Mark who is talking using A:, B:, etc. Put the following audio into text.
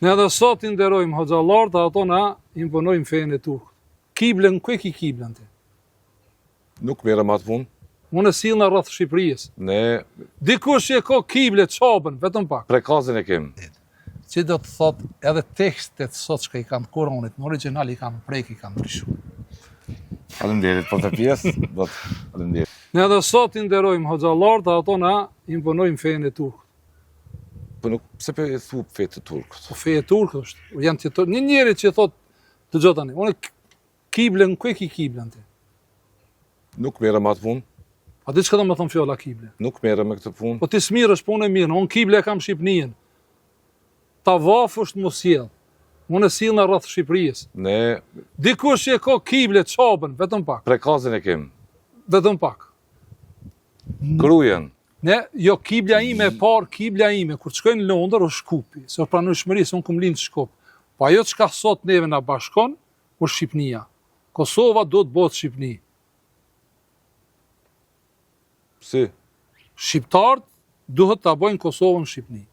A: Ne edhe sot i nderojmë hoxhallarët, ato na imponojmë fenë e turkut. Kiblen, ku e ki kiblen ti?
B: Nuk merrem atë punë.
A: Unë e sillna rreth Shqipërisë.
B: Ne
A: Dikush që e ka kible çapën, vetëm pak.
B: prekazin e kem.
A: Që do të thot edhe tekstet sot që i kanë Kuranit, në origjinal i kanë prek, i kanë ndryshuar.
B: Faleminderit për të pjesë, do të faleminderit.
A: Ne edhe sot i nderojmë hoxhallarët, ato na imponojmë fenë e turkut.
B: Po nuk pse pe thu fetë të turkut.
A: Po feja e turkut është. Janë një njeri që thot, dëgjoj tani, unë kiblen, ku e ki kiblen ti?
B: Nuk merrem atë punë.
A: A di çka do të thon fjala kible?
B: Nuk merrem me këtë punë.
A: Po ti smirësh punë e mirë, unë kible e kam Shqipnin. Tavaf është mos sjell. Unë e sillna rreth Shqipërisë.
B: Ne
A: Dikush që e ka kible çapën, vetëm pak.
B: prekazin e kem.
A: Vetëm pak.
B: Krujen.
A: Ne, jo, kiblja ime e parë, kiblja ime, kur të shkoj në Londër, është Shkupi, se është pranueshmëri, se unë kum lind në Shkup. Po ajo çka sot neve na bashkon, është Shqipnia. Kosova do të bëhet Shqipni.
B: Si?
A: Shqiptarët duhet ta bëjnë Kosovën Shqipni.